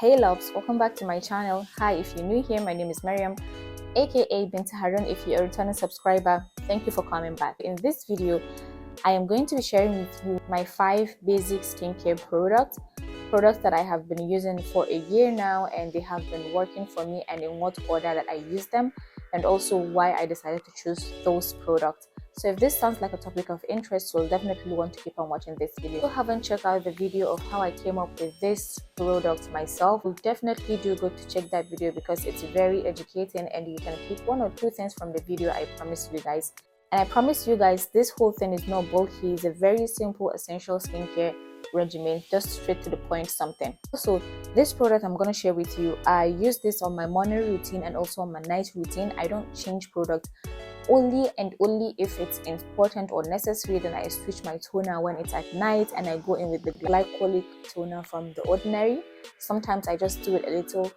Hey loves, welcome back to my channel. Hi, if you're new here, my name is Mariam, aka Bint Harun. If you're a returning subscriber, thank you for coming back. In this video, I am going to be sharing with you my 5 basic skincare products that I have been using for a year now, and they have been working for me, and in what order that I use them, and also why I decided to choose those products. So if this sounds like a topic of interest, you'll definitely want to keep on watching this video. If you haven't checked out the video of how I came up with this product myself, you definitely do go to check that video because it's very educating and you can pick 1 or 2 things from the video, I promise you guys. And I promise you guys, this whole thing is not bulky. It's a very simple essential skincare regimen, just straight to the point something. Also, this product I'm going to share with you, I use this on my morning routine and also on my night routine. I don't change product. Only if it's important or necessary, then I switch my toner when it's at night, and I go in with the glycolic toner from the Ordinary. Sometimes I just do it a little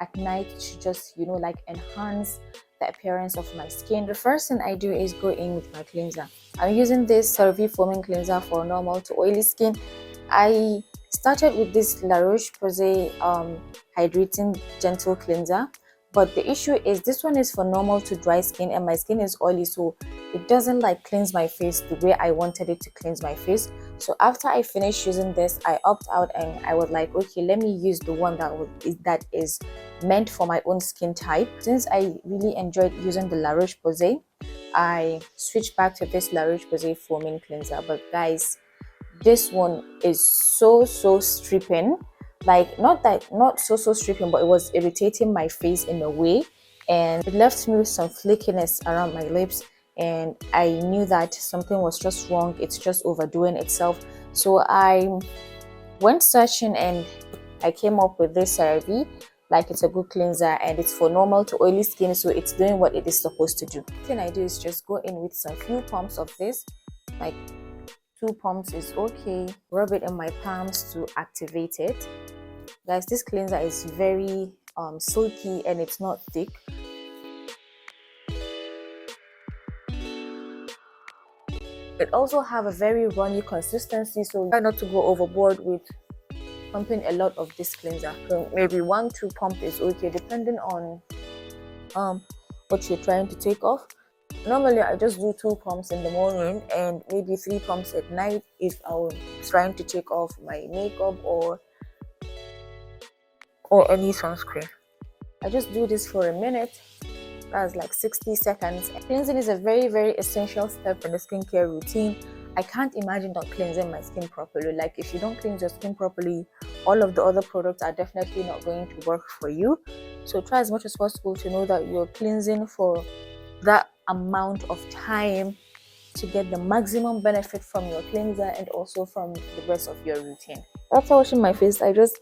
at night to just, like enhance the appearance of my skin. The first thing I do is go in with my cleanser. I'm using this Cerave foaming cleanser for normal to oily skin. I started with this La Roche-Posay hydrating gentle cleanser. But the issue is this one is for normal to dry skin, and my skin is oily, so it doesn't like cleanse my face the way I wanted it to cleanse my face. So after I finished using this, I opt out and I was like, okay, let me use the one that is meant for my own skin type. Since I really enjoyed using the La Roche-Posay, I switched back to this La Roche-Posay foaming cleanser. But guys, this one is so stripping. Like not so stripping, but it was irritating my face in a way, and it left me with some flakiness around my lips, and I knew that something was just wrong. It's just overdoing itself. So I went searching and I came up with this Cerave. Like, it's a good cleanser and it's for normal to oily skin, so it's doing what it is supposed to do. The thing I do is just go in with some few pumps of this, like 2 pumps is okay. Rub it in my palms to activate it. Guys, this cleanser is very silky and it's not thick. It also have a very runny consistency, so try not to go overboard with pumping a lot of this cleanser. So maybe 1-2 pump is okay, depending on what you're trying to take off. Normally I just do 2 pumps in the morning and maybe 3 pumps at night if I'm trying to take off my makeup or any sunscreen. I just do this for a minute. That's like 60 seconds. Cleansing is a very essential step in the skincare routine. I can't imagine not cleansing my skin properly. Like, if you don't cleanse your skin properly, all of the other products are definitely not going to work for you. So try as much as possible to know that you're cleansing for that amount of time to get the maximum benefit from your cleanser and also from the rest of your routine. After washing my face, I just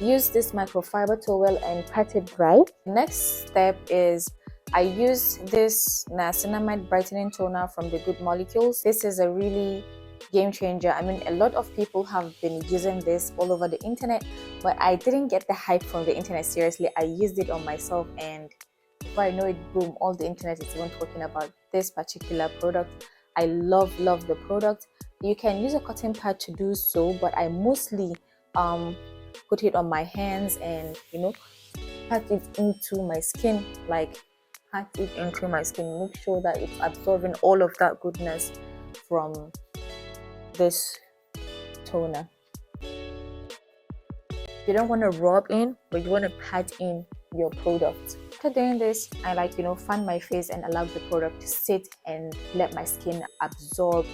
use this microfiber towel and pat it dry. Next step is I use this niacinamide brightening toner from the Good Molecules. This is a really game changer. I mean, a lot of people have been using this all over the internet, but I didn't get the hype from the internet. Seriously, I used it on myself, and before I know it, boom, all the internet is even talking about this particular product. I love the product. You can use a cotton pad to do so, but I mostly put it on my hands and pat it into my skin. Like, pat it into my skin, make sure that it's absorbing all of that goodness from this toner. You don't want to rub in, but you want to pat in your product. After doing this, I fan my face and allow the product to sit and let my skin absorb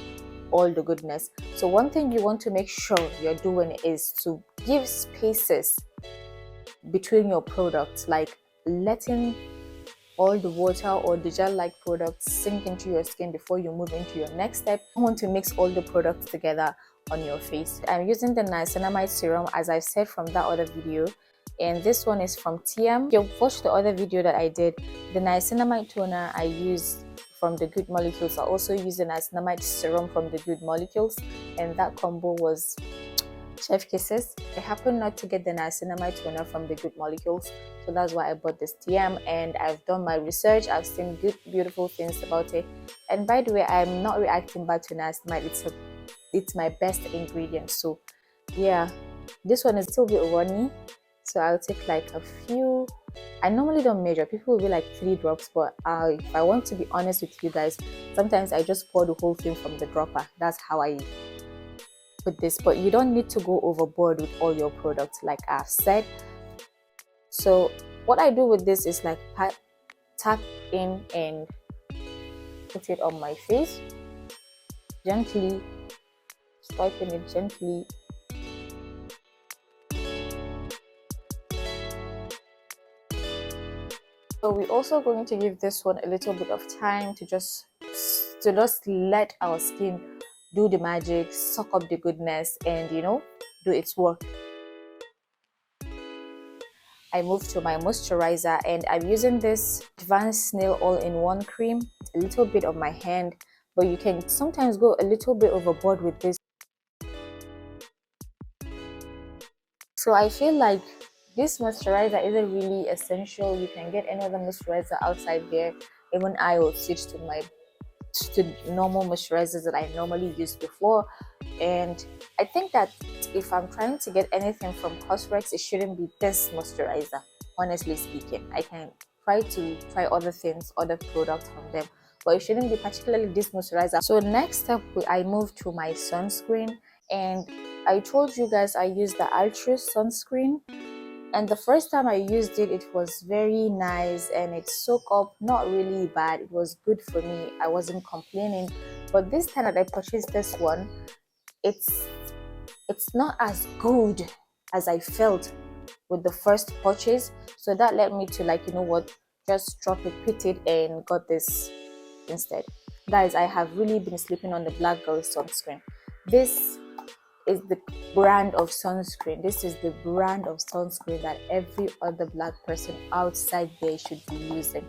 all the goodness. So one thing you want to make sure you're doing is to give spaces between your products, like letting all the water or the gel-like products sink into your skin before you move into your next step. You want to mix all the products together on your face. I'm using the niacinamide serum, as I said from that other video, and this one is from Tiam. If you've watched the other video that I did, the niacinamide toner I use from the Good Molecules. I also use the niacinamide serum from the Good Molecules, and that combo was chef kisses. I happen not to get the niacinamide toner from the Good Molecules, so that's why I bought this TM, and I've done my research. I've seen good, beautiful things about it. And by the way, I'm not reacting back to niacinamide. It's my best ingredient. So yeah, this one is still a bit runny, So I'll take like a few. I normally don't measure. People will be like 3 drops, but if I want to be honest with you guys, sometimes I just pour the whole thing from the dropper. That's how I put this. But you don't need to go overboard with all your products, like I've said. So what I do with this is like tap in and put it on my face, gently swiping it gently. So we're also going to give this one a little bit of time to just let our skin do the magic, suck up the goodness, and do its work. I move to my moisturizer, and I'm using this Advanced Nail All-in-One cream. It's a little bit on my hand, but you can sometimes go a little bit overboard with this. So I feel like this moisturizer isn't really essential. You can get any other moisturizer outside there. Even I will switch to normal moisturizers that I normally used before. And I think that if I'm trying to get anything from Cosrx, it shouldn't be this moisturizer, honestly speaking. I can try other things, other products from them, but it shouldn't be particularly this moisturizer. So next up, I move to my sunscreen, and I told you guys I use the Ultra sunscreen. And the first time I used it, it was very nice and it soaked up, not really bad. It was good for me. I wasn't complaining. But this time that I purchased this one, it's not as good as I felt with the first purchase. So that led me to, like, you know what, just drop it, pit it, and got this instead. Guys, I have really been sleeping on the Black Girl sunscreen. This is the brand of sunscreen. This is the brand of sunscreen that every other Black person outside there should be using.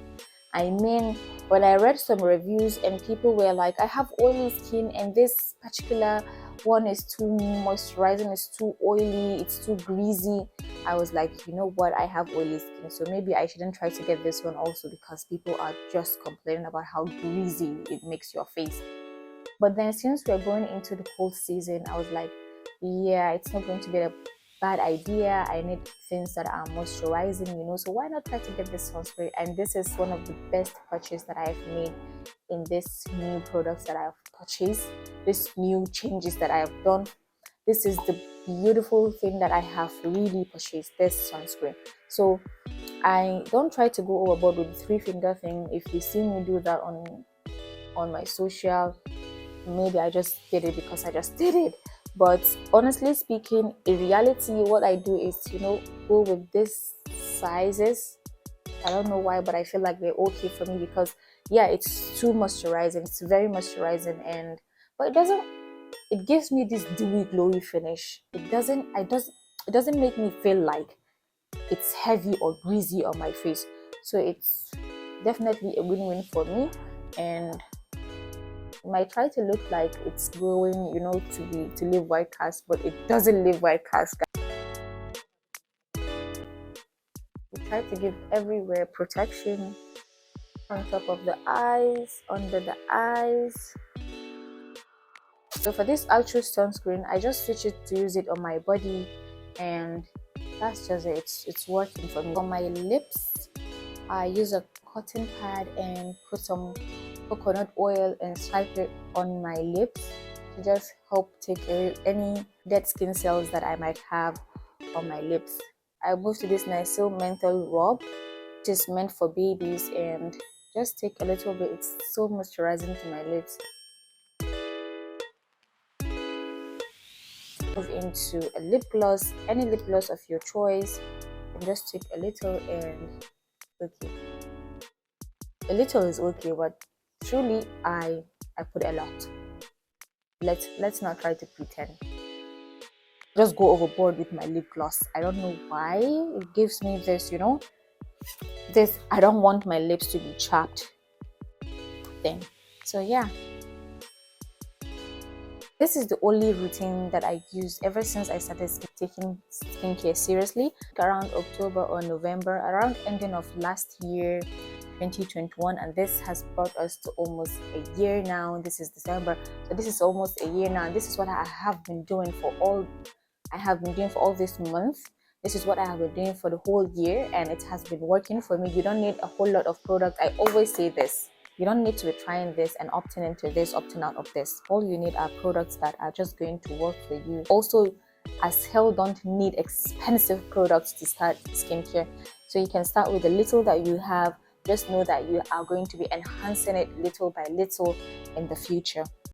I mean, when I read some reviews and people were like, I have oily skin and this particular one is too moisturizing, it's too oily, it's too greasy, I was like, you know what, I have oily skin, so maybe I shouldn't try to get this one also, because people are just complaining about how greasy it makes your face. But then since we're going into the cold season, I was like, yeah, it's not going to be a bad idea. I need things that are moisturizing, so why not try to get this sunscreen? And this is one of the best purchases that I've made in this new products that I've purchased, this new changes that I have done. This is the beautiful thing that I have really purchased, this sunscreen. So I don't try to go overboard with the 3-finger thing. If you see me do that on my social, maybe I just did it because I just did it. But honestly speaking, in reality, what I do is, go with these sizes. I don't know why, but I feel like they're okay for me because, yeah, it's too moisturizing. It's very moisturizing, but it gives me this dewy, glowy finish. It doesn't make me feel like it's heavy or greasy on my face. So it's definitely a win-win for me, and it might try to look like it's going, to leave white cast, but it doesn't leave white cast. We try to give everywhere protection, on top of the eyes, under the eyes. So for this Ultra sunscreen, I just switch it to use it on my body, and that's just it. It's working for me. On my lips, I use a cotton pad and put some coconut oil and swipe it on my lips to just help take away any dead skin cells that I might have on my lips. I move to this Nycil menthol rub, which is meant for babies, and just take a little bit. It's so moisturizing to my lips. Move into a lip gloss, any lip gloss of your choice, and just take a little, and okay, a little is okay, but truly I put a lot. Let's not try to pretend. Just go overboard with my lip gloss. I don't know why it gives me this, this I don't want my lips to be chapped thing. So yeah, this is the only routine that I use ever since I started taking skincare seriously. Around October or November, around ending of last year, 2021, and this has brought us to almost a year now. This is December, so this is almost a year now. This is what I have been doing for all this month. This is what I have been doing for the whole year, and it has been working for me. You don't need a whole lot of products. I always say this. You don't need to be trying this and opting into this, opting out of this. All you need are products that are just going to work for you. Also, as hell, don't need expensive products to start skincare. So you can start with the little that you have. Just know that you are going to be enhancing it little by little in the future.